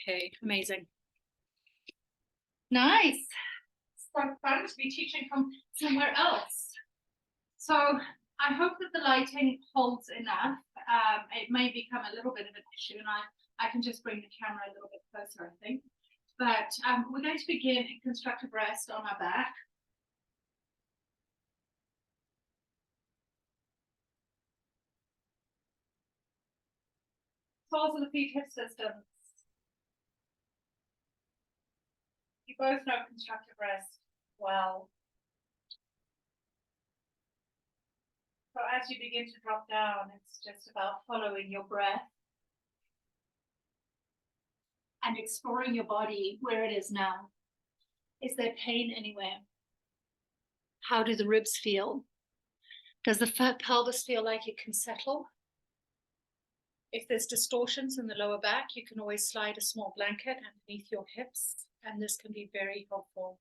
Okay, amazing. Nice. So fun to be teaching from somewhere else. So I hope that the lighting holds enough. It may become a little bit of an issue, and I can just bring the camera a little bit closer, I think. But we're going to begin in constructive rest on our back. Soles of the feet, hip systems. You both know constructive rest well. So as you begin to drop down, it's just about following your breath and exploring your body where it is now. Is there pain anywhere? How do the ribs feel? Does the pelvis feel like it can settle? If there's distortions in the lower back, you can always slide a small blanket underneath your hips, and this can be very helpful.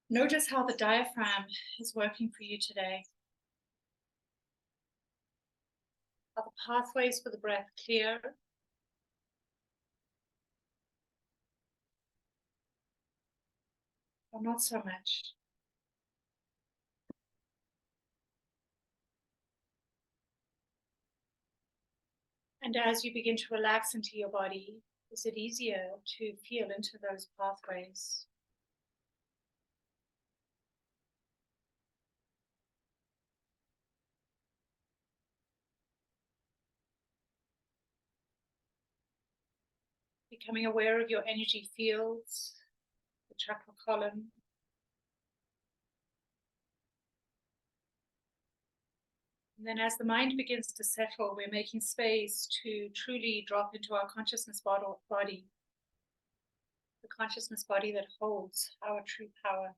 Notice how the diaphragm is working for you today. Are the pathways for the breath clear? Or not so much? And as you begin to relax into your body, is it easier to feel into those pathways? Becoming aware of your energy fields, the chakra column. And then as the mind begins to settle, we're making space to truly drop into our consciousness body, the consciousness body that holds our true power.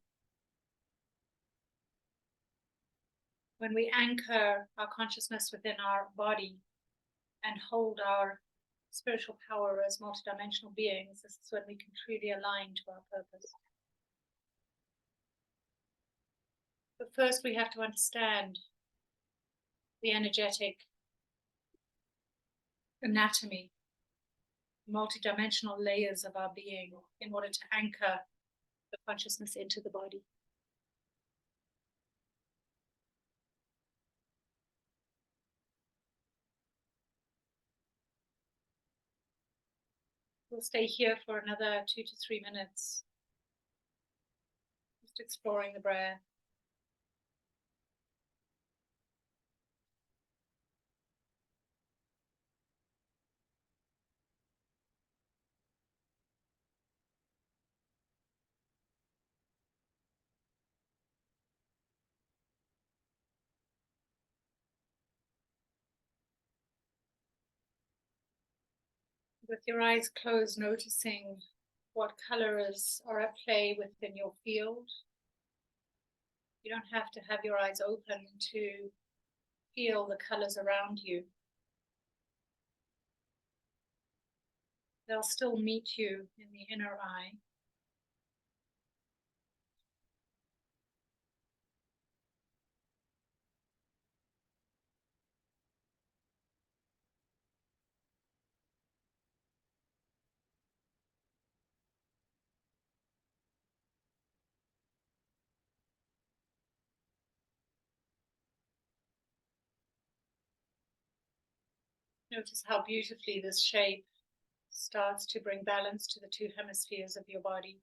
When we anchor our consciousness within our body and hold our spiritual power as multidimensional beings, this is when we can truly align to our purpose. But first we have to understand the energetic anatomy, multidimensional layers of our being in order to anchor the consciousness into the body. We'll stay here for another 2 to 3 minutes, just exploring the breath. With your eyes closed, noticing what colors are at play within your field. You don't have to have your eyes open to feel the colors around you. They'll still meet you in the inner eye. Notice how beautifully this shape starts to bring balance to the two hemispheres of your body.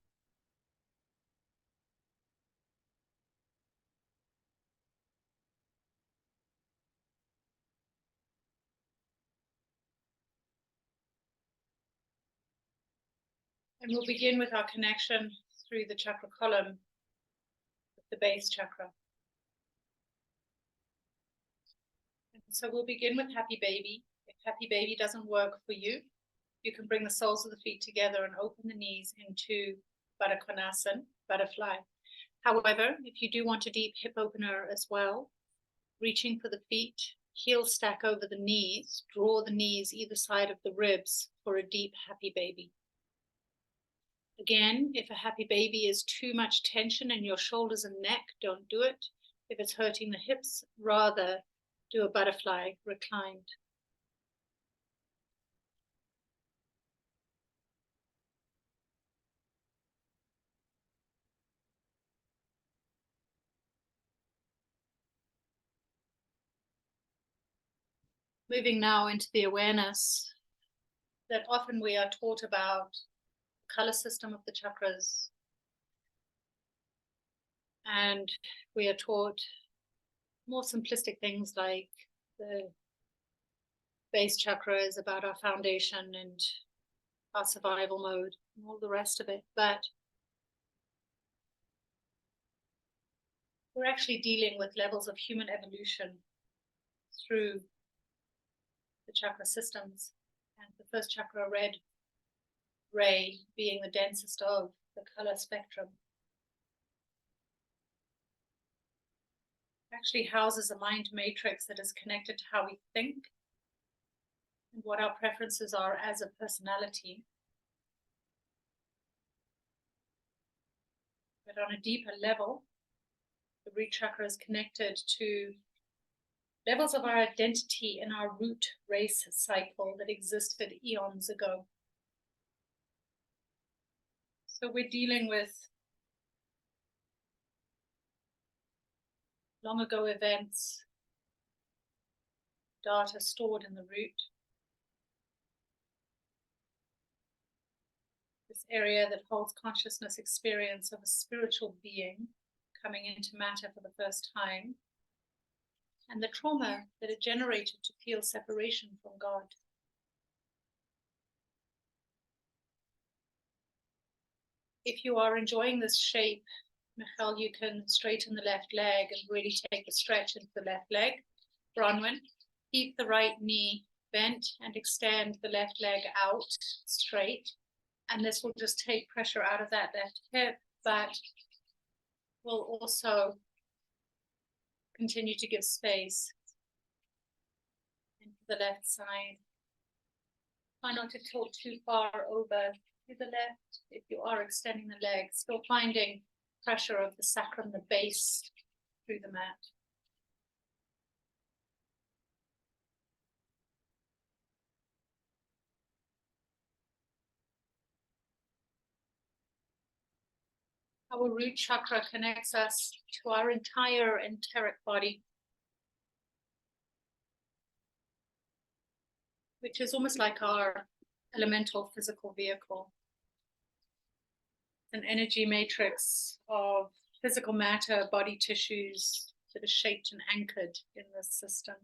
And we'll begin with our connection through the chakra column, the base chakra. And so we'll begin with happy baby. If happy baby doesn't work for you, you can bring the soles of the feet together and open the knees into Baddha Konasana, butterfly. However, if you do want a deep hip opener as well, reaching for the feet, heels stack over the knees, draw the knees either side of the ribs for a deep happy baby. Again, if a happy baby is too much tension in your shoulders and neck, don't do it. If it's hurting the hips, rather do a butterfly reclined. Moving now into the awareness that often we are taught about the color system of the chakras, and we are taught more simplistic things like the base chakra is about our foundation and our survival mode and all the rest of it. But we're actually dealing with levels of human evolution through the chakra systems. And the first chakra, red ray, being the densest of the color spectrum, actually houses a mind matrix that is connected to how we think and what our preferences are as a personality. But on a deeper level, the root chakra is connected to levels of our identity in our root race cycle that existed eons ago. So we're dealing with long ago events, data stored in the root. This area that holds consciousness experience of a spiritual being coming into matter for the first time, and the trauma that it generated to feel separation from God. If you are enjoying this shape, Michal, you can straighten the left leg and really take a stretch into the left leg. Bronwyn, keep the right knee bent and extend the left leg out straight. And this will just take pressure out of that left hip, but will also continue to give space into the left side. Try not to tilt too far over to the left if you are extending the leg, still finding pressure of the sacrum, the base, through the mat. Our root chakra connects us to our entire enteric body, which is almost like our elemental physical vehicle. An energy matrix of physical matter, body tissues that is shaped and anchored in this system.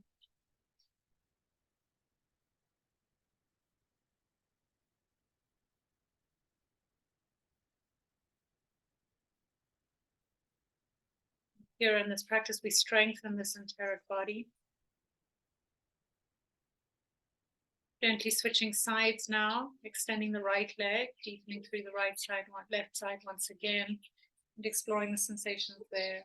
Here in this practice, we strengthen this enteric body. Gently switching sides now, extending the right leg, deepening through the right side, left side once again, and exploring the sensations there.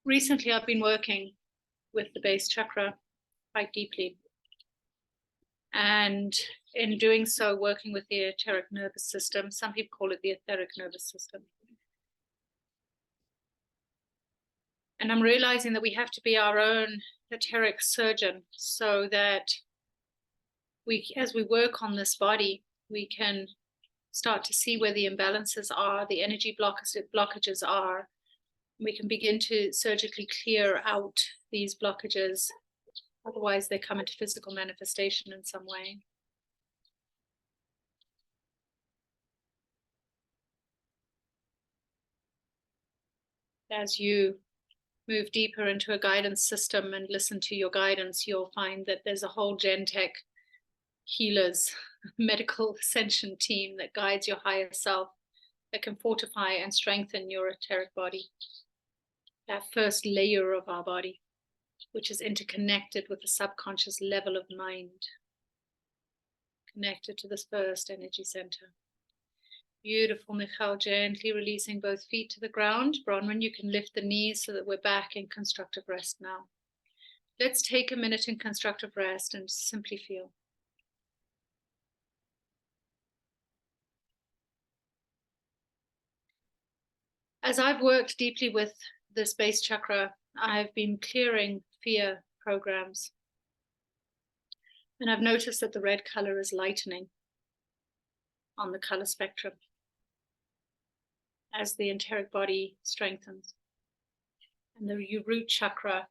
Recently, I've been working with the base chakra quite deeply. And in doing so, working with the enteric nervous system, some people call it the etheric nervous system. And I'm realizing that we have to be our own etheric surgeon so that as we work on this body, we can start to see where the imbalances are, the energy blockages are. We can begin to surgically clear out these blockages. Otherwise, they come into physical manifestation in some way. As you move deeper into a guidance system and listen to your guidance, you'll find that there's a whole Gentech healers, medical ascension team that guides your higher self, that can fortify and strengthen your etheric body. That first layer of our body, which is interconnected with the subconscious level of mind, connected to this first energy center. Beautiful, Michal, gently releasing both feet to the ground. Bronwyn, you can lift the knees so that we're back in constructive rest now. Let's take a minute in constructive rest and simply feel. As I've worked deeply with this base chakra, I've been clearing fear programs. And I've noticed that the red color is lightening on the color spectrum as the enteric body strengthens. And the root chakra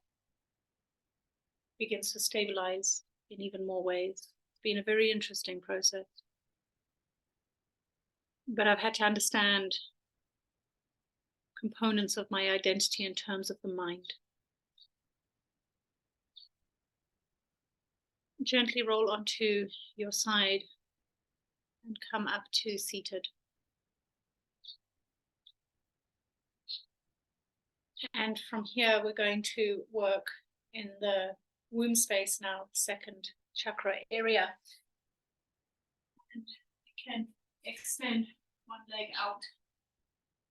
begins to stabilize in even more ways. It's been a very interesting process. But I've had to understand components of my identity in terms of the mind. Gently roll onto your side and come up to seated. And from here, we're going to work in the womb space now, the second chakra area. And you can extend one leg out,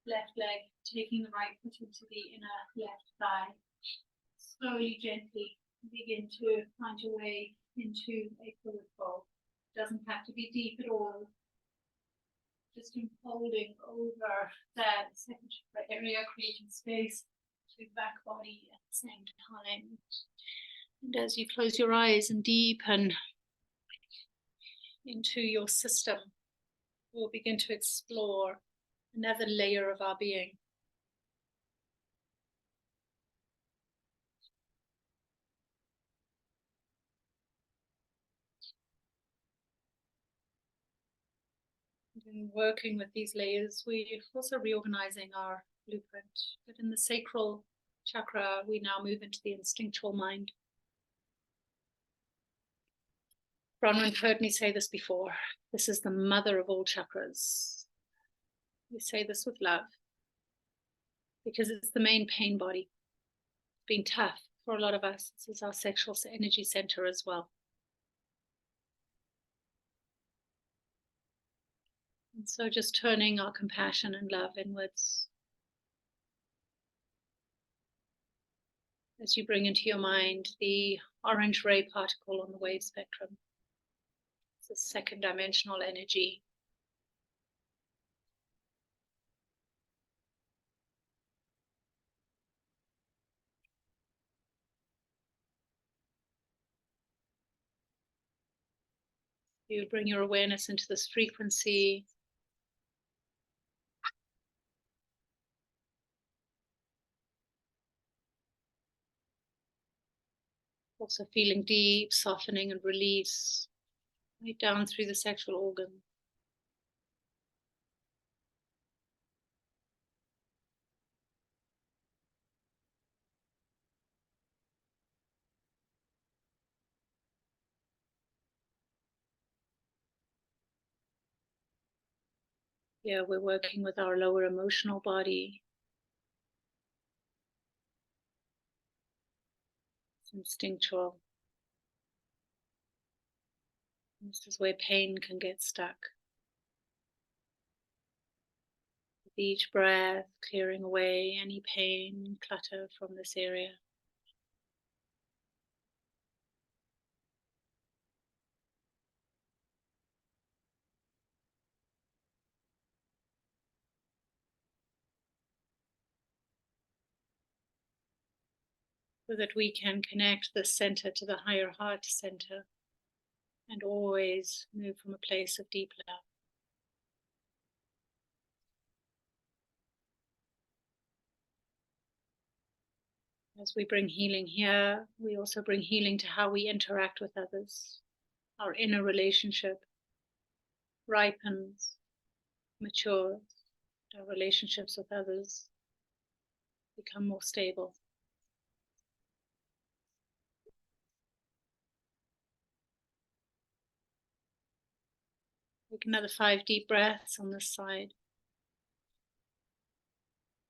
left leg, taking the right foot into the inner left thigh. Slowly, gently begin to find your way into a forward fold. Doesn't have to be deep at all. Just unfolding over that second chakra area, creating space to back body at the same time. And as you close your eyes and deepen into your system, we'll begin to explore another layer of our being. In working with these layers, we're also reorganizing our blueprint. But in the sacral chakra, we now move into the instinctual mind. Bronwyn heard me say this before. This is the mother of all chakras. We say this with love because it's the main pain body. It's been tough for a lot of us. This is our sexual energy center as well. And so just turning our compassion and love inwards. As you bring into your mind the orange ray particle on the wave spectrum. It's a second dimensional energy. You bring your awareness into this frequency. Also feeling deep softening and release right down through the sexual organ. Yeah, we're working with our lower emotional body. It's instinctual. This is where pain can get stuck. With each breath, clearing away any pain, clutter from this area. So that we can connect the center to the higher heart center and always move from a place of deep love. As we bring healing here, we also bring healing to how we interact with others. Our inner relationship ripens, matures, our relationships with others become more stable. Take another 5 deep breaths on this side.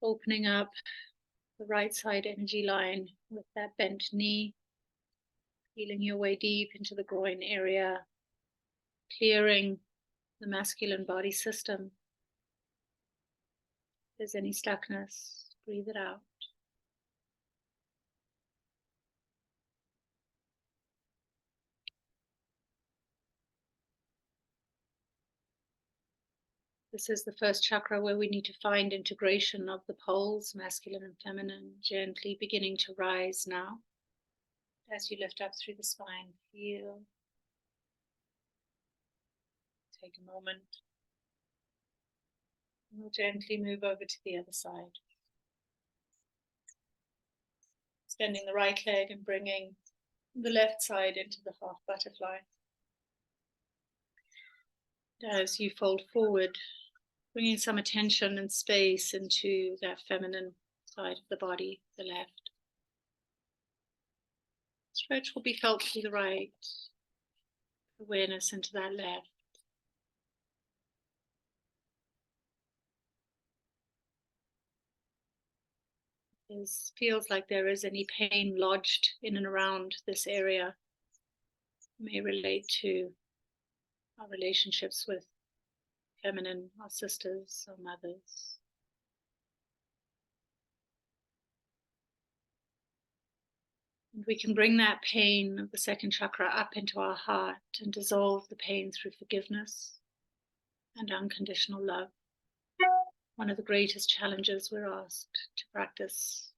Opening up the right side energy line with that bent knee. Feeling your way deep into the groin area. Clearing the masculine body system. If there's any stuckness, breathe it out. This is the first chakra where we need to find integration of the poles, masculine and feminine, gently beginning to rise now. As you lift up through the spine, feel. Take a moment. And we'll gently move over to the other side. Extending the right leg and bringing the left side into the half butterfly. As you fold forward, bringing some attention and space into that feminine side of the body, the left. Stretch will be felt through the right. Awareness into that left. It feels like there is any pain lodged in and around this area. It may relate to our relationships with feminine, our sisters, our mothers. And we can bring that pain of the second chakra up into our heart and dissolve the pain through forgiveness and unconditional love. One of the greatest challenges we're asked to practice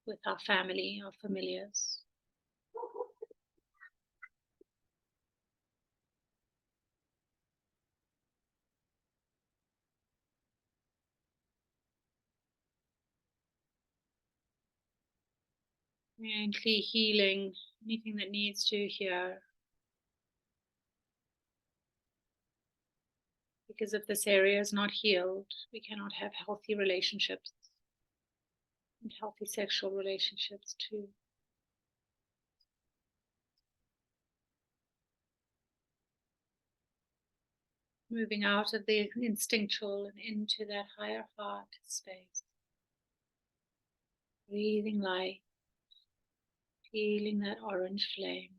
with our family, our familiars. Gently healing anything that needs to here. Because if this area is not healed, we cannot have healthy relationships and healthy sexual relationships too. Moving out of the instinctual and into that higher heart space. Breathing light, feeling that orange flame.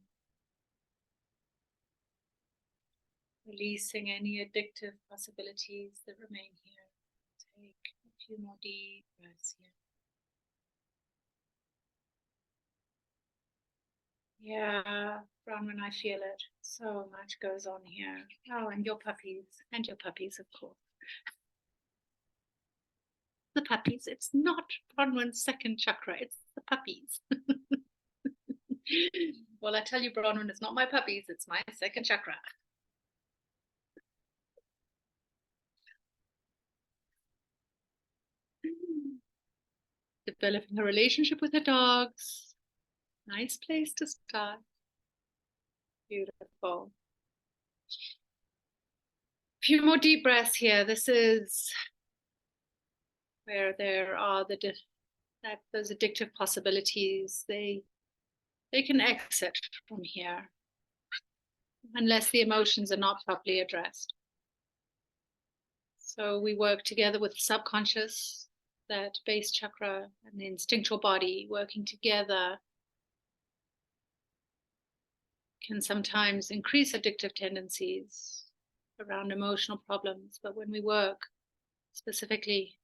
Releasing any addictive possibilities that remain here. Take a few more deep breaths here. Yeah, Bronwyn, I feel it. So much goes on here. Oh, and your puppies, of course. The puppies, it's not Bronwyn's second chakra, it's the puppies. Well, I tell you, Bronwyn, it's not my puppies, it's my second chakra. Developing a relationship with her dogs. Nice place to start. Beautiful. A few more deep breaths here. This is where there are those addictive possibilities. They can exit from here unless the emotions are not properly addressed. So we work together with the subconscious, that base chakra, and the instinctual body working together can sometimes increase addictive tendencies around emotional problems. But when we work specifically,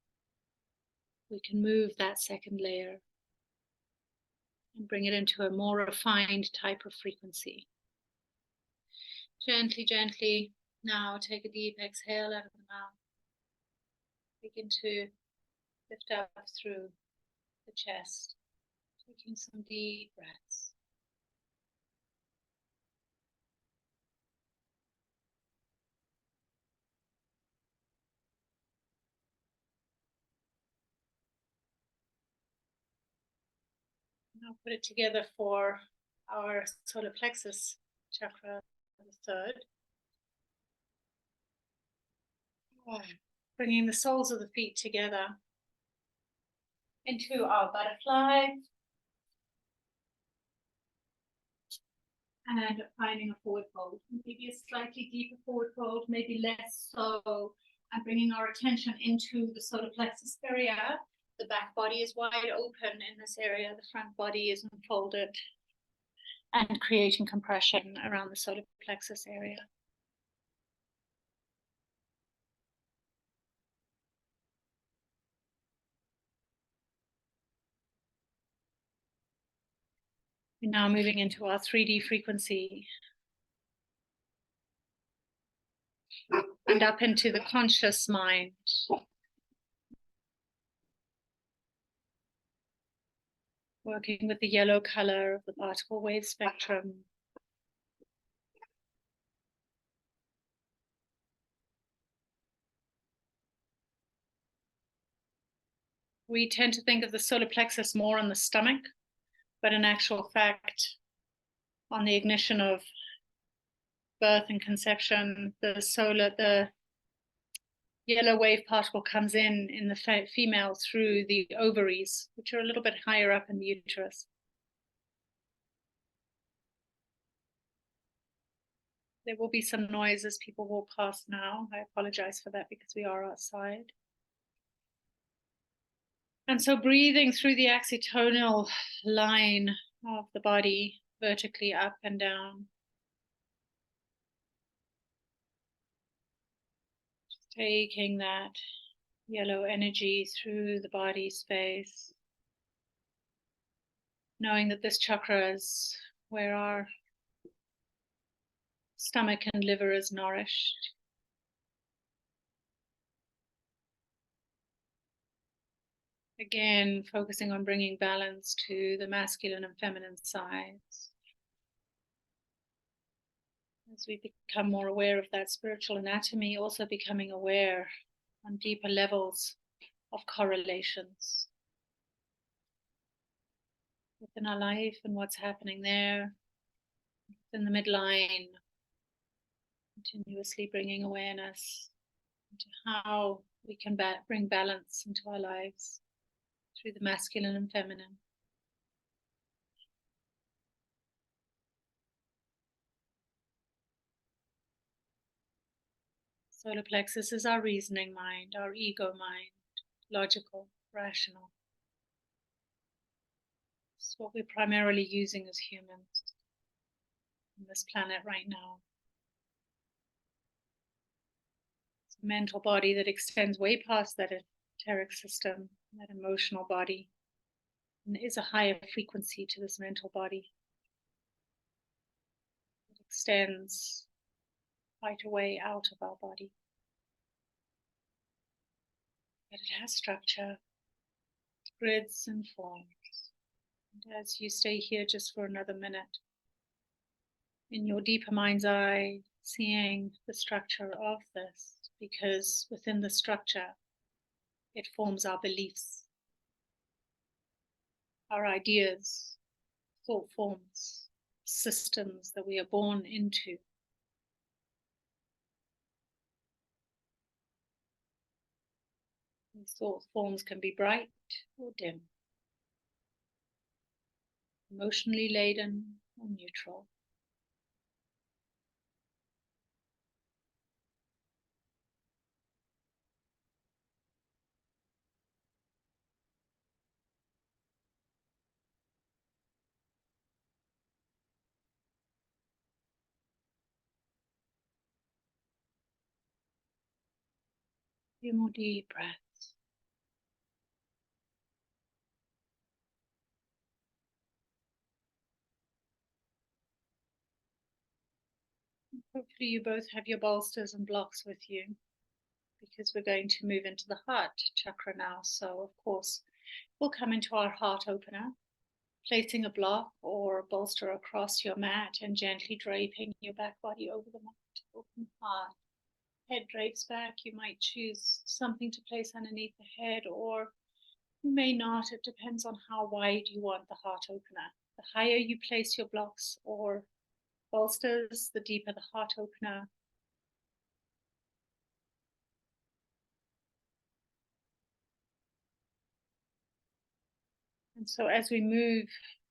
we can move that second layer and bring it into a more refined type of frequency. Gently, gently, now take a deep exhale out of the mouth. Begin to lift up through the chest, taking some deep breaths. Now put it together for our solar plexus chakra, the third. Bringing the soles of the feet together into our butterfly. And finding a forward fold. Maybe a slightly deeper forward fold, maybe less so. And bringing our attention into the solar plexus area. The back body is wide open in this area. The front body is unfolded. And creating compression around the solar plexus area. We're now moving into our 3D frequency. and up into the conscious mind. Working with the yellow color of the particle wave spectrum. We tend to think of the solar plexus more on the stomach, but in actual fact, on the ignition of birth and conception, the yellow wave particle comes in the female through the ovaries, which are a little bit higher up in the uterus. There will be some noise as people walk past now. I apologize for that because we are outside. And so breathing through the accitonal line of the body, vertically up and down. Just taking that yellow energy through the body space. Knowing that this chakra is where our stomach and liver is nourished. Again, focusing on bringing balance to the masculine and feminine sides. As we become more aware of that spiritual anatomy, also becoming aware on deeper levels of correlations within our life and what's happening there, in the midline, continuously bringing awareness into how we can bring balance into our lives through the masculine and feminine. Solar plexus is our reasoning mind, our ego mind, logical, rational. It's what we're primarily using as humans on this planet right now. It's a mental body that extends way past that etheric system, that emotional body. And there is a higher frequency to this mental body. It extends quite a way out of our body. But it has structure, grids and forms. And as you stay here just for another minute, in your deeper mind's eye, seeing the structure of this, because within the structure, it forms our beliefs, our ideas, thought forms, systems that we are born into. These thought forms can be bright or dim, emotionally laden or neutral. Few more deep breaths. Hopefully you both have your bolsters and blocks with you, because we're going to move into the heart chakra now. So of course, we'll come into our heart opener, placing a block or a bolster across your mat and gently draping your back body over the mat. Open heart. Head drapes back. You might choose something to place underneath the head, or you may not. It depends on how wide you want the heart opener. The higher you place your blocks or bolsters, the deeper the heart opener. And so as we move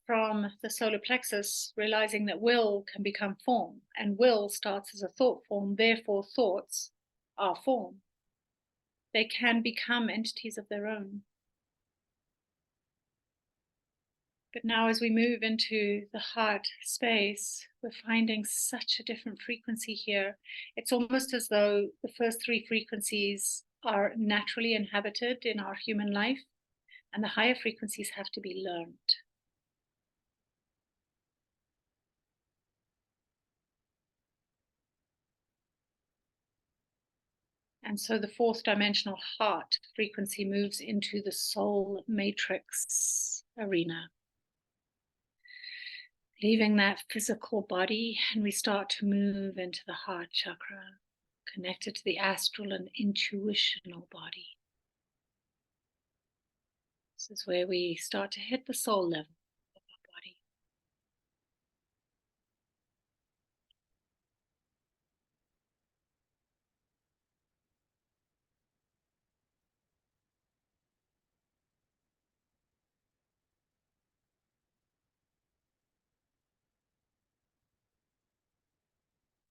from the solar plexus, realizing that will can become form, and will starts as a thought form, therefore thoughts are form. They can become entities of their own. But now as we move into the heart space, we're finding such a different frequency here. It's almost as though the first three frequencies are naturally inhabited in our human life, and the higher frequencies have to be learned. And so the fourth dimensional heart frequency moves into the soul matrix arena, leaving that physical body, and we start to move into the heart chakra, connected to the astral and intuitional body. This is where we start to hit the soul level of our body.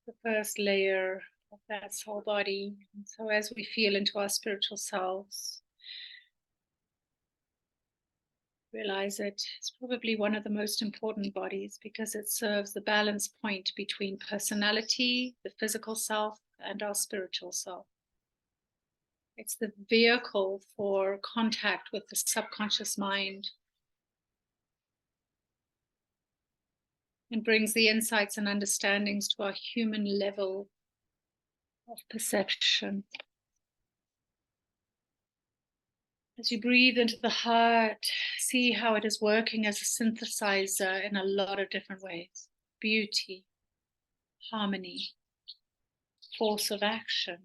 The first layer of that soul body. And so as we feel into our spiritual selves, realize it's probably one of the most important bodies because it serves the balance point between personality, the physical self, and our spiritual self. It's the vehicle for contact with the subconscious mind and brings the insights and understandings to our human level of perception. As you breathe into the heart, see how it is working as a synthesizer in a lot of different ways. Beauty, harmony, force of action,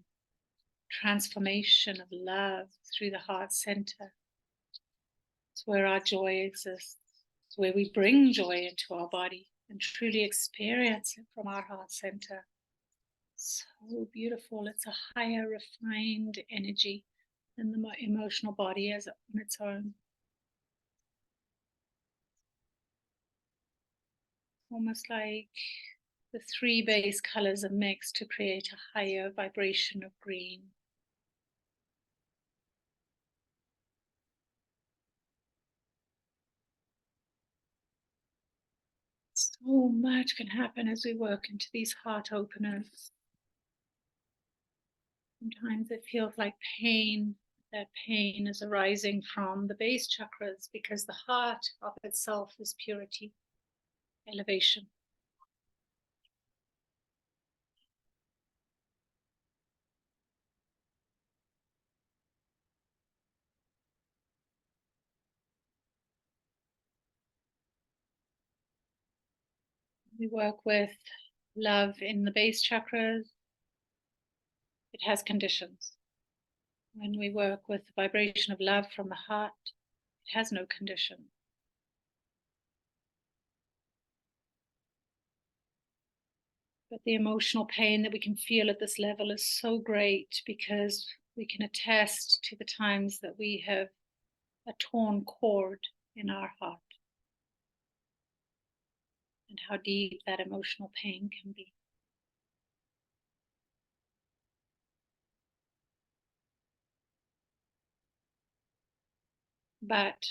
transformation of love through the heart center. It's where our joy exists. It's where we bring joy into our body and truly experience it from our heart center. So beautiful. It's a higher, refined energy than the emotional body as on its own. Almost like the three base colors are mixed to create a higher vibration of green. So much can happen as we work into these heart openers. Sometimes it feels like pain. That pain is arising from the base chakras because the heart of itself is purity, elevation. We work with love in the base chakras. It has conditions. When we work with the vibration of love from the heart, it has no condition. But the emotional pain that we can feel at this level is so great because we can attest to the times that we have a torn cord in our heart and how deep that emotional pain can be. But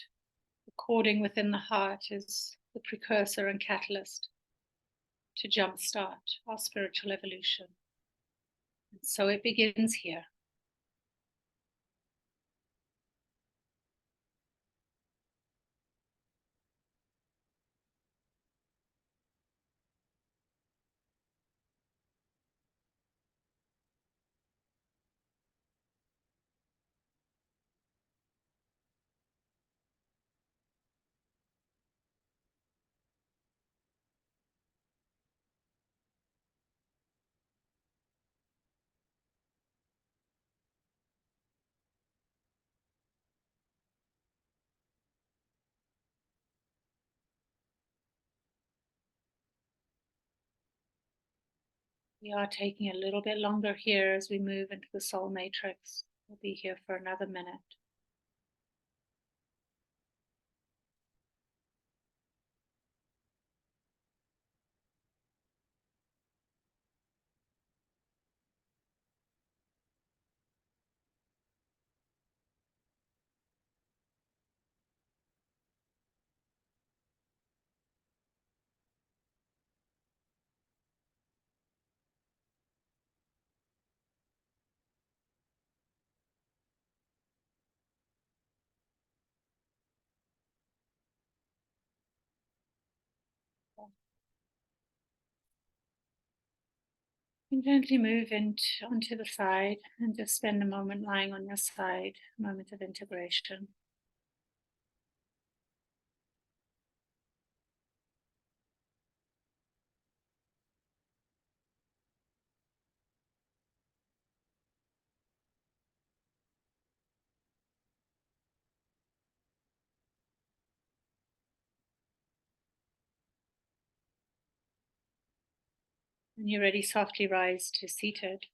the cording within the heart is the precursor and catalyst to jumpstart our spiritual evolution. And so it begins here. We are taking a little bit longer here as we move into the soul matrix. We'll be here for another minute. And gently move onto the side and just spend a moment lying on your side, a moment of integration. When you're ready, softly rise to seated.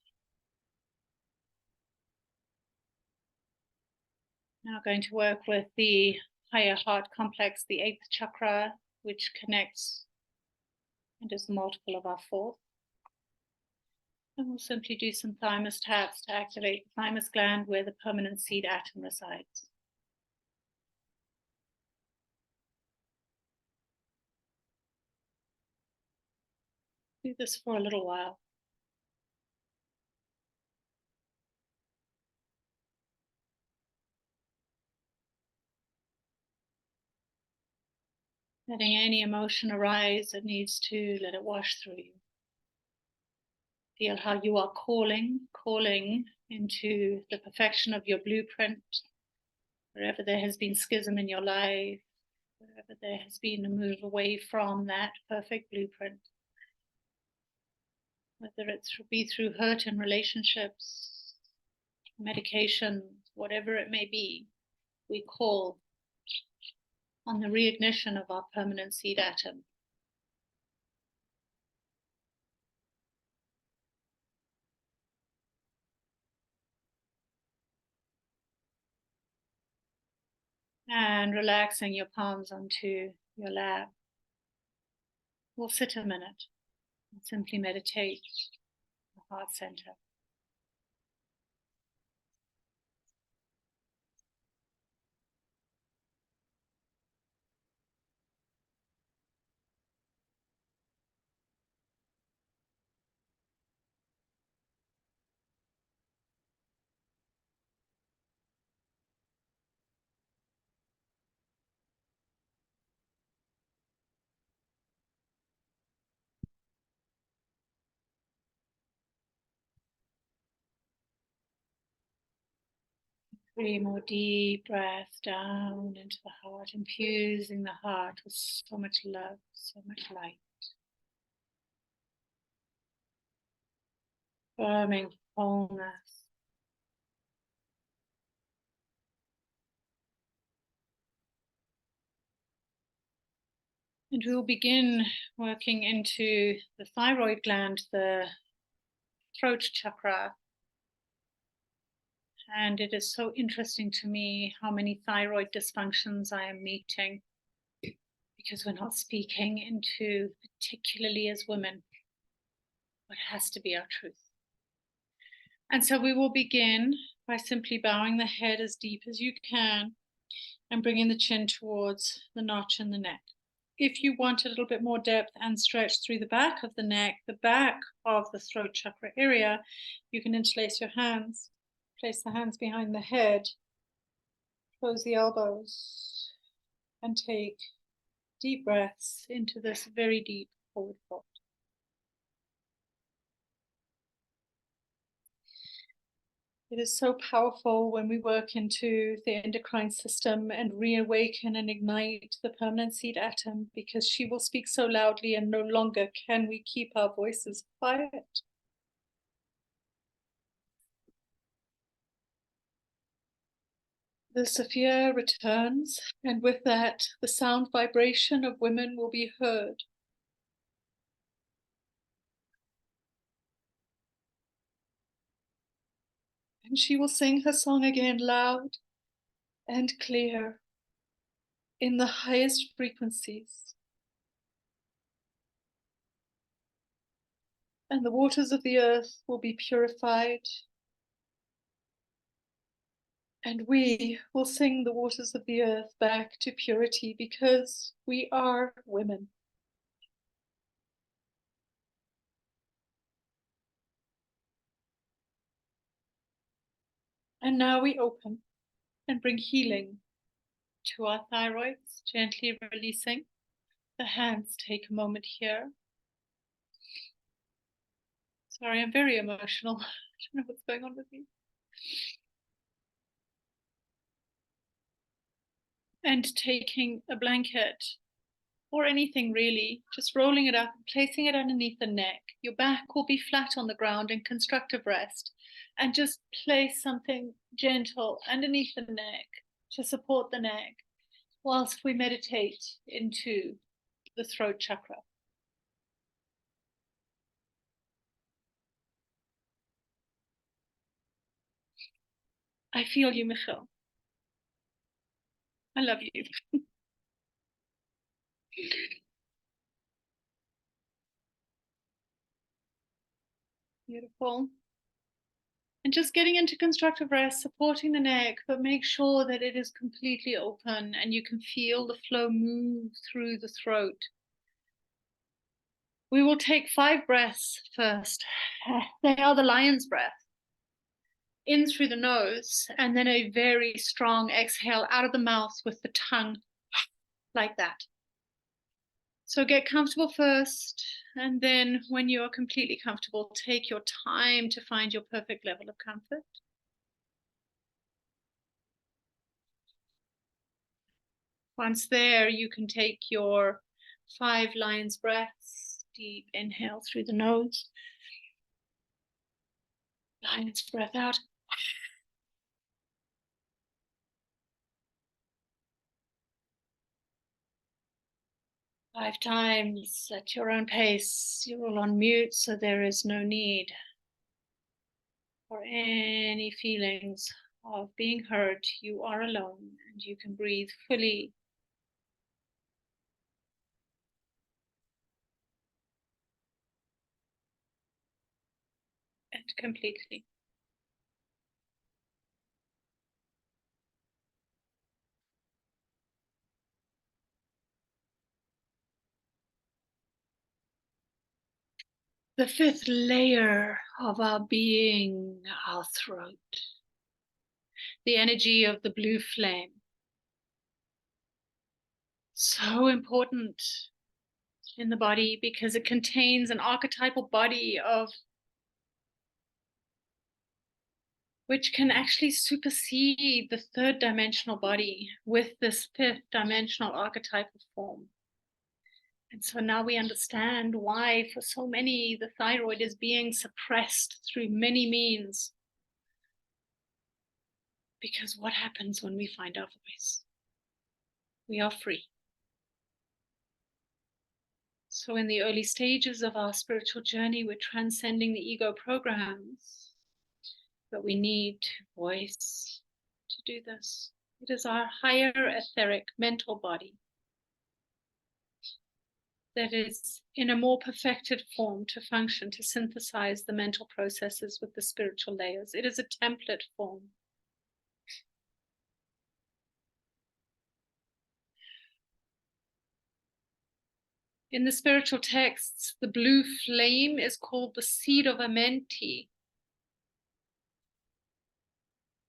Now going to work with the higher heart complex, the 8th chakra, which connects and is the multiple of our 4th. And we'll simply do some thymus taps to activate the thymus gland where the permanent seed atom resides. Do this for a little while. Letting any emotion arise that needs to, let it wash through you. Feel how you are calling into the perfection of your blueprint. Wherever there has been schism in your life, wherever there has been a move away from that perfect blueprint, whether it be through hurt in relationships, medication, whatever it may be, we call on the reignition of our permanent seed atom. And relaxing your palms onto your lap. We'll sit a minute and simply meditate the heart center. Three more deep breaths down into the heart, infusing the heart with so much love, so much light. Firming wholeness. And we'll begin working into the thyroid gland, the throat chakra. And it is so interesting to me how many thyroid dysfunctions I am meeting, because we're not speaking into, particularly as women, what has to be our truth. And so we will begin by simply bowing the head as deep as you can and bringing the chin towards the notch in the neck. If you want a little bit more depth and stretch through the back of the neck, the back of the throat chakra area, you can interlace your hands, place the hands behind the head, close the elbows, and take deep breaths into this very deep forward fold. It is so powerful when we work into the endocrine system and reawaken and ignite the permanent seed atom, because she will speak so loudly and no longer can we keep our voices quiet. The Sophia returns, and with that, the sound vibration of women will be heard. And she will sing her song again loud and clear in the highest frequencies. And the waters of the earth will be purified. And we will sing the waters of the earth back to purity, because we are women. And now we open and bring healing to our thyroids, gently releasing. The hands take a moment here. Sorry, I'm very emotional. I don't know what's going on with me. And taking a blanket or anything really, just rolling it up and placing it underneath the neck. Your back will be flat on the ground in constructive rest. And just place something gentle underneath the neck to support the neck whilst we meditate into the throat chakra. I feel you, Michelle. I love you. Beautiful. And just getting into constructive rest, supporting the neck, but make sure that it is completely open and you can feel the flow move through the throat. We will take 5 breaths first. They are the lion's breath. In through the nose, and then a very strong exhale out of the mouth with the tongue, like that. So get comfortable first, and then when you're completely comfortable, take your time to find your perfect level of comfort. Once there, you can take your 5 lion's breaths. Deep inhale through the nose. Lion's breath out. Five times at your own pace. You're all on mute, so there is no need for any feelings of being hurt. You are alone and you can breathe fully. And completely. The 5th layer of our being, our throat. The energy of the blue flame. So important in the body because it contains an archetypal body of which can actually supersede the 3rd dimensional body with this 5th dimensional archetypal form. And so now we understand why for so many the thyroid is being suppressed through many means. Because what happens when we find our voice? We are free. So in the early stages of our spiritual journey, we're transcending the ego programs, but we need to voice to do this. It is our higher etheric mental body that is in a more perfected form to function, to synthesize the mental processes with the spiritual layers. It is a template form. In the spiritual texts, the blue flame is called the seed of Amenti.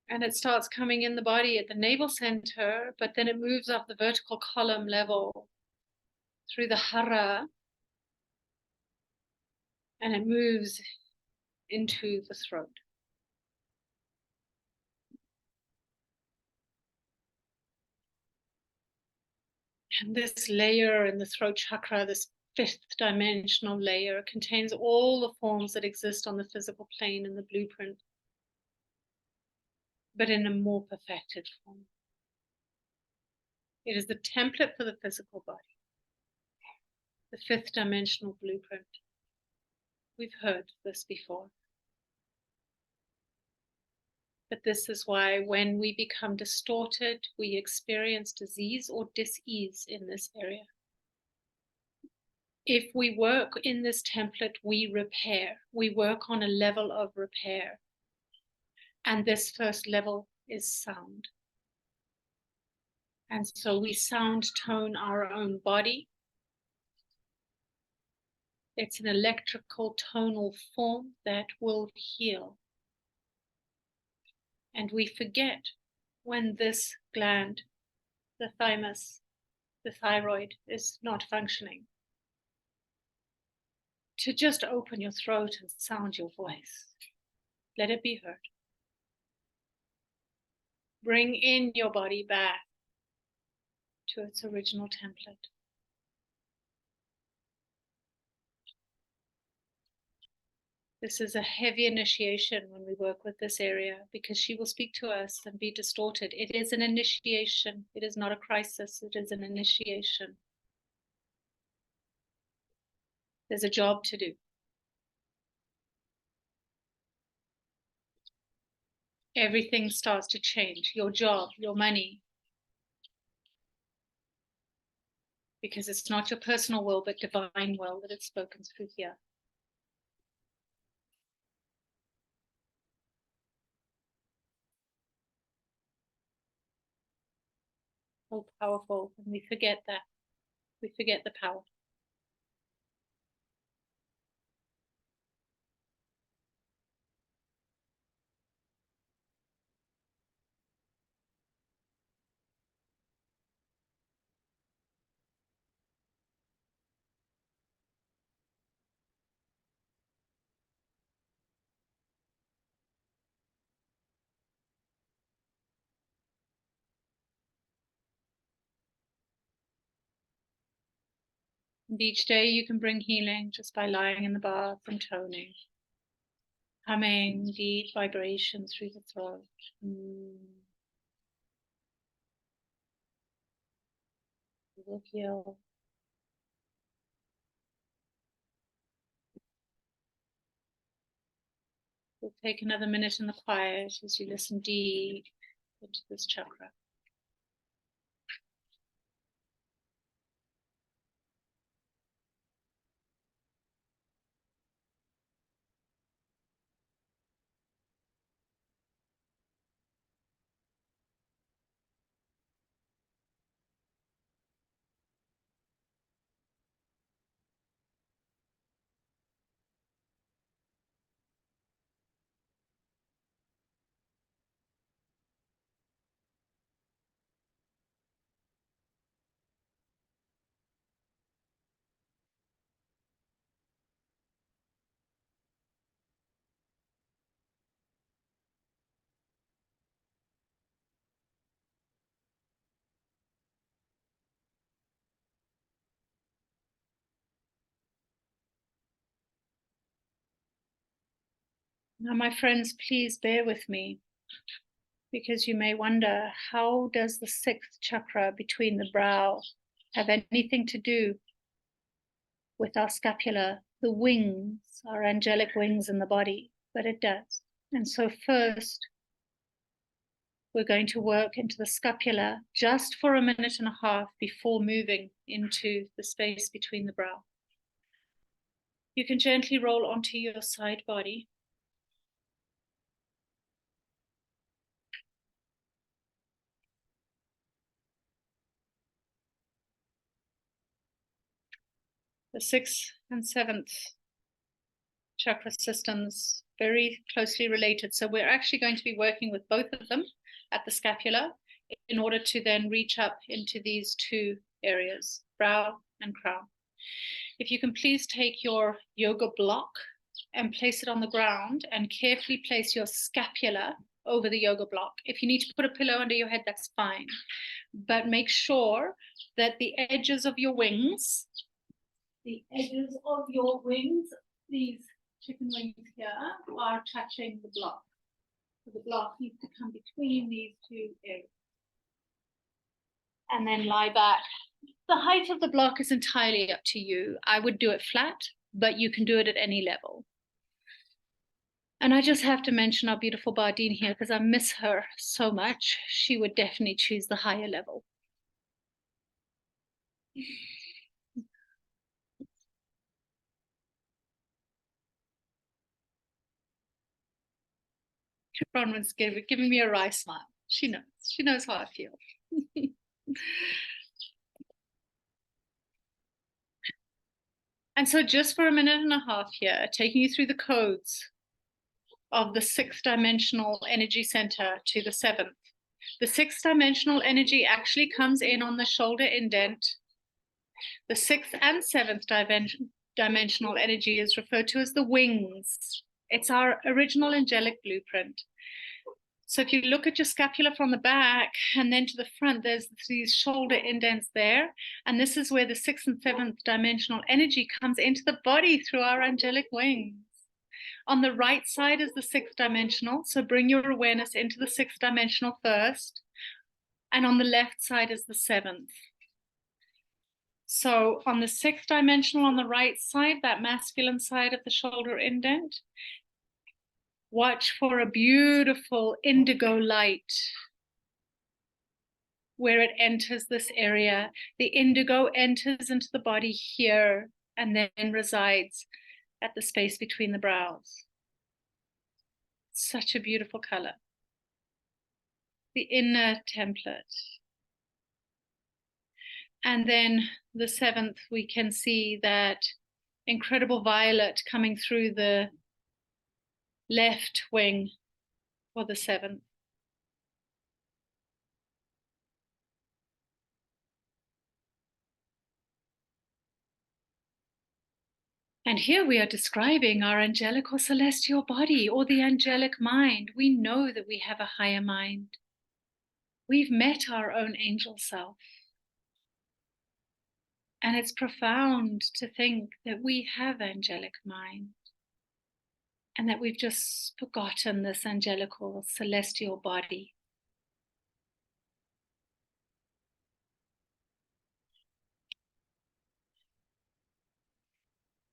And it starts coming in the body at the navel center, but then it moves up the vertical column level through the hara, and it moves into the throat. And this layer in the throat chakra, this 5th dimensional layer, contains all the forms that exist on the physical plane in the blueprint, but in a more perfected form. It is the template for the physical body, the 5th dimensional blueprint. We've heard this before. But this is why when we become distorted, we experience disease or dis-ease in this area. If we work in this template, we repair. We work on a level of repair. And this first level is sound. And so we sound tone our own body. It's an electrical tonal form that will heal. And we forget when this gland, the thymus, the thyroid, is not functioning. to just open your throat and sound your voice. Let it be heard. Bring in your body back to its original template. This is a heavy initiation when we work with this area, because she will speak to us and be distorted. It is an initiation. It is not a crisis. It is an initiation. There's a job to do. Everything starts to change. Your job, your money. Because it's not your personal will, but divine will that it's spoken through here. So powerful, and we forget that. We forget the power. And each day you can bring healing just by lying in the bath and toning. Humming deep vibration through the throat. You will heal. We'll take another minute in the quiet as you listen deep into this chakra. Now, my friends, please bear with me, because you may wonder, how does the sixth chakra between the brow have anything to do with our scapula, the wings, our angelic wings in the body? But it does. And so first, we're going to work into the scapula just for a minute and a half before moving into the space between the brow. You can gently roll onto your side body. The sixth and seventh chakra systems, very closely related. So we're actually going to be working with both of them at the scapula in order to then reach up into these two areas, brow and crown. If you can please take your yoga block and place it on the ground and carefully place your scapula over the yoga block. If you need to put a pillow under your head, that's fine. But make sure that the edges of your wings, these chicken wings here, are touching the block. So the block needs to come between these two areas. And then lie back. The height of the block is entirely up to you. I would do it flat, but you can do it at any level. And I just have to mention our beautiful Bardine here, because I miss her so much. She would definitely choose the higher level. Bronwyn's giving me a wry smile. She knows how I feel. And so just for a minute and a half here, taking you through the codes of the sixth dimensional energy center to the seventh. The sixth dimensional energy actually comes in on the shoulder indent. The sixth and seventh dimensional energy is referred to as the wings. It's our original angelic blueprint. So if you look at your scapula from the back and then to the front, there's these shoulder indents there. And this is where the 6th and 7th dimensional energy comes into the body through our angelic wings. On the right side is the 6th dimensional. So bring your awareness into the 6th dimensional first. And on the left side is the 7th. So on the 6th dimensional on the right side, that masculine side of the shoulder indent, watch for a beautiful indigo light where it enters this area. The indigo enters into the body here and then resides at the space between the brows. Such a beautiful color. The inner template. And then the 7th, we can see that incredible violet coming through the left wing for the 7th. And here we are describing our angelic or celestial body or the angelic mind. We know that we have a higher mind. We've met our own angel self. And it's profound to think that we have angelic mind. And that we've just forgotten this angelic or celestial body.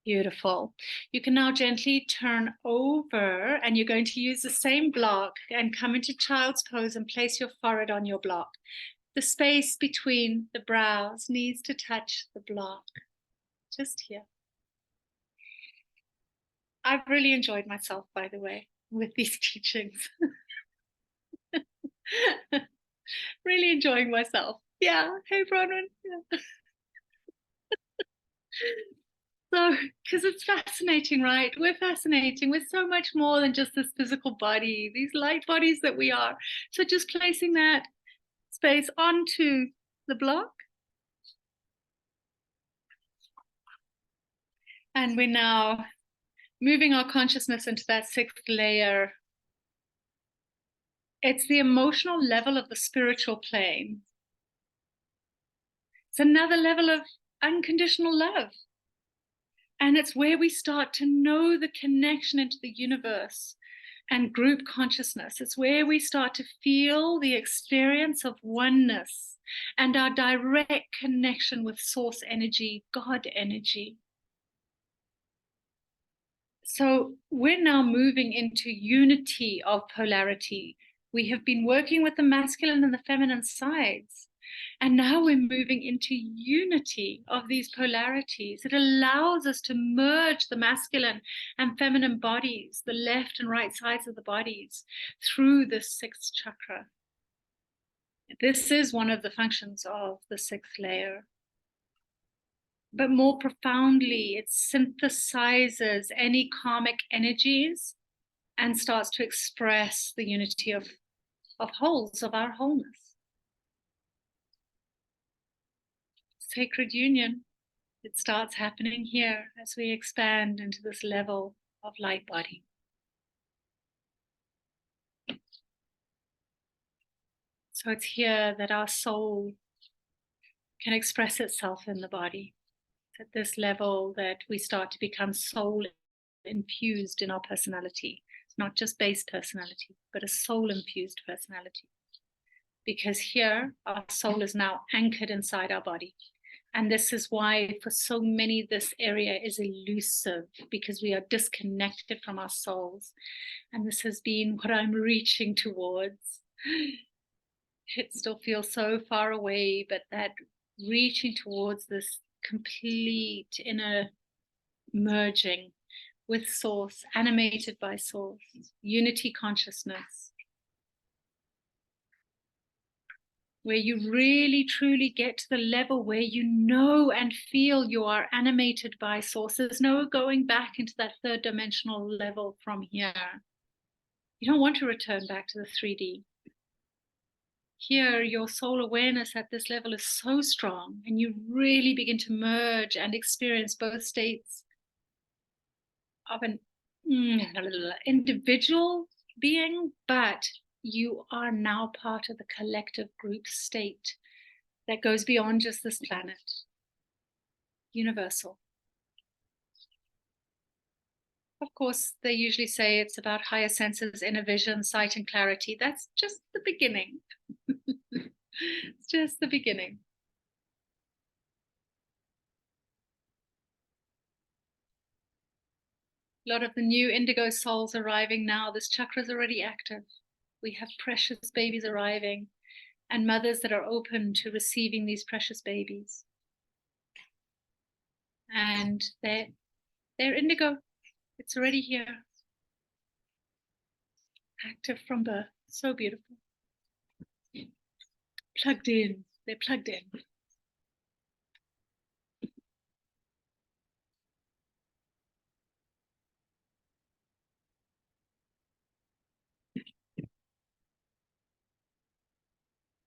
Beautiful. You can now gently turn over and you're going to use the same block and come into child's pose and place your forehead on your block. The space between the brows needs to touch the block. Just here. I've really enjoyed myself, by the way, with these teachings. Really enjoying myself. Yeah. Hey, Bronwyn. Yeah. So, because it's fascinating, right? We're fascinating. We're so much more than just this physical body, these light bodies that we are. So just placing that space onto the block. And we're now moving our consciousness into that 6th layer. It's the emotional level of the spiritual plane. It's another level of unconditional love. And it's where we start to know the connection into the universe and group consciousness. It's where we start to feel the experience of oneness and our direct connection with source energy, God energy. So we're now moving into unity of polarity. We have been working with the masculine and the feminine sides. And now we're moving into unity of these polarities. It allows us to merge the masculine and feminine bodies, the left and right sides of the bodies, through the 6th chakra. This is one of the functions of the 6th layer. But more profoundly, it synthesizes any karmic energies and starts to express the unity of wholes, of our wholeness. Sacred union, it starts happening here as we expand into this level of light body. So it's here that our soul can express itself in the body. It's at this level that we start to become soul infused in our personality. It's not just base personality, but a soul infused personality. Because here our soul is now anchored inside our body. And this is why for so many this area is elusive, because we are disconnected from our souls. And this has been what I'm reaching towards. It still feels so far away, but that reaching towards this complete inner merging with source, animated by source, unity consciousness, where you really truly get to the level where you know and feel you are animated by source. There's no going back into that 3rd dimensional level from here. You don't want to return back to the 3D. Here, your soul awareness at this level is so strong, and you really begin to merge and experience both states of an individual being, but you are now part of the collective group state that goes beyond just this planet, universal. Of course, they usually say it's about higher senses, inner vision, sight, and clarity. That's just the beginning. It's just the beginning. A lot of the new indigo souls arriving now. This chakra is already active. We have precious babies arriving and mothers that are open to receiving these precious babies. And they're indigo. It's already here. Active from birth. So beautiful. Plugged in. They're plugged in.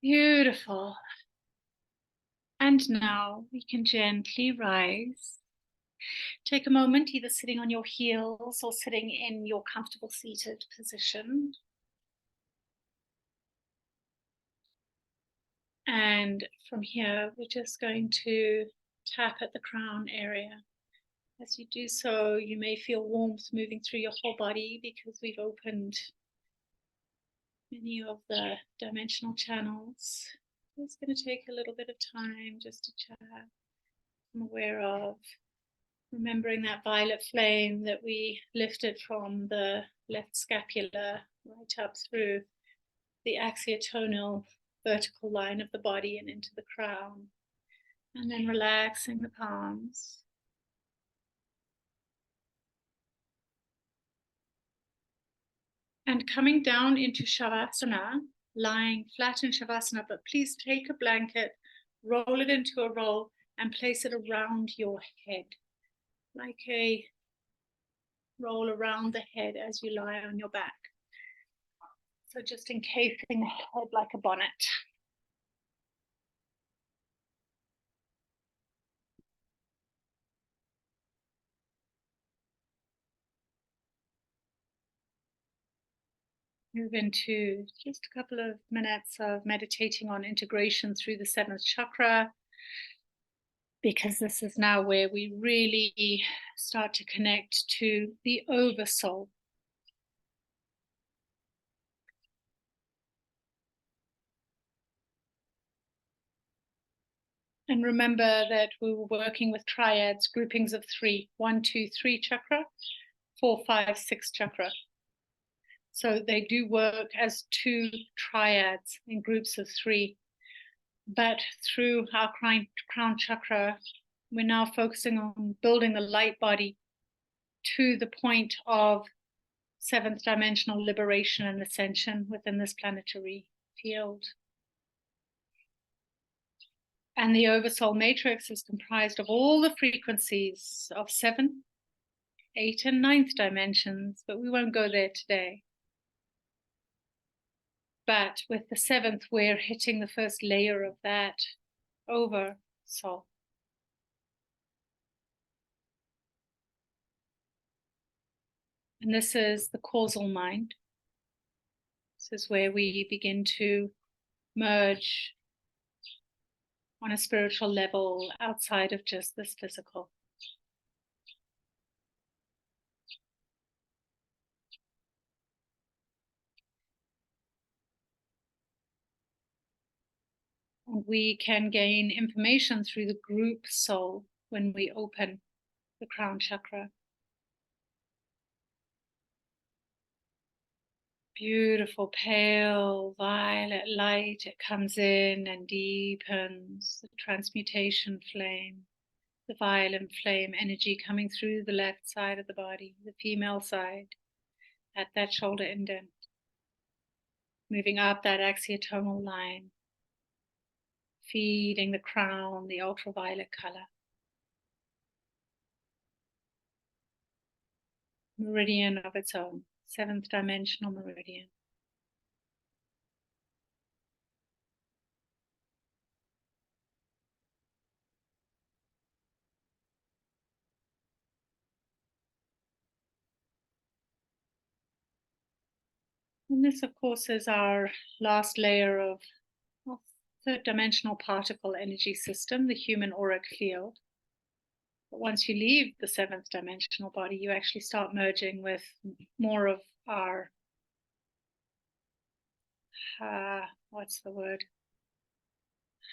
Beautiful. And now we can gently rise. Take a moment, either sitting on your heels or sitting in your comfortable seated position. And from here, we're just going to tap at the crown area. As you do so, you may feel warmth moving through your whole body because we've opened many of the dimensional channels. It's going to take a little bit of time just to chat. I'm aware of remembering that violet flame that we lifted from the left scapula right up through the axiotonal vertical line of the body and into the crown. And then relaxing the palms. And coming down into Shavasana, lying flat in Shavasana, but please take a blanket, roll it into a roll, and place it around your head, like a roll around the head as you lie on your back. So just encasing the head like a bonnet. Move into just a couple of minutes of meditating on integration through the seventh chakra, because this is now where we really start to connect to the oversoul. And remember that we were working with triads, groupings of 3, 1, 2, 3 chakra, 4, 5, 6 chakra. So they do work as 2 triads in groups of 3. But through our crown chakra, we're now focusing on building the light body to the point of 7th dimensional liberation and ascension within this planetary field. And the oversoul matrix is comprised of all the frequencies of 7, 8, and 9th dimensions, but we won't go there today. But with the 7th, we're hitting the first layer of that oversoul. And this is the causal mind. This is where we begin to merge on a spiritual level outside of just this physical. And we can gain information through the group soul when we open the crown chakra. Beautiful pale violet light. It comes in and deepens the transmutation flame, the violet flame energy coming through the left side of the body, the female side, at that shoulder indent, moving up that axiotonal line, feeding the crown, the ultraviolet color. Meridian of its own, 7th dimensional meridian. And this, of course, is our last layer of third dimensional particle energy system, the human auric field. But once you leave the seventh dimensional body, you actually start merging with more of our, what's the word?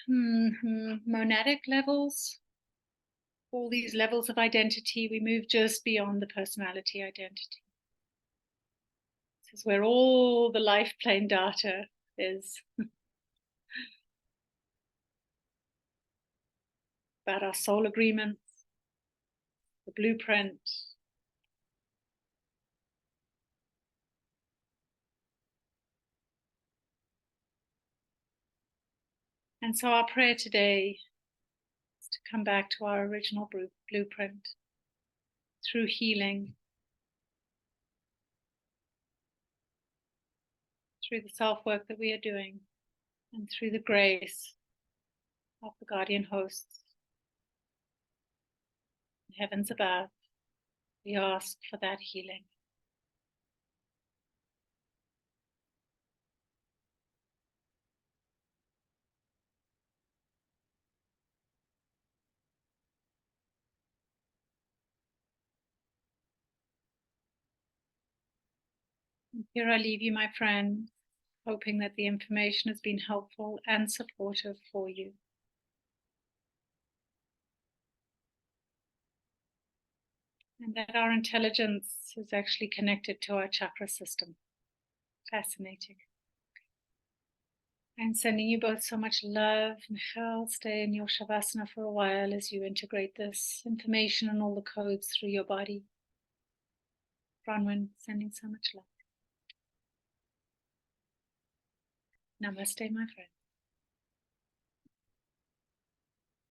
Monadic levels. All these levels of identity, we move just beyond the personality identity. This is where all the life plane data is. About our soul agreements, the blueprint. And so our prayer today is to come back to our original blueprint through healing, through the self-work that we are doing, and through the grace of the guardian hosts. In heavens above, we ask for that healing. And here I leave you, my friend, hoping that the information has been helpful and supportive for you. And that our intelligence is actually connected to our chakra system. Fascinating. I'm sending you both so much love. Michelle, stay in your Shavasana for a while as you integrate this information and all the codes through your body. Bronwyn, sending so much love. Namaste, my friend.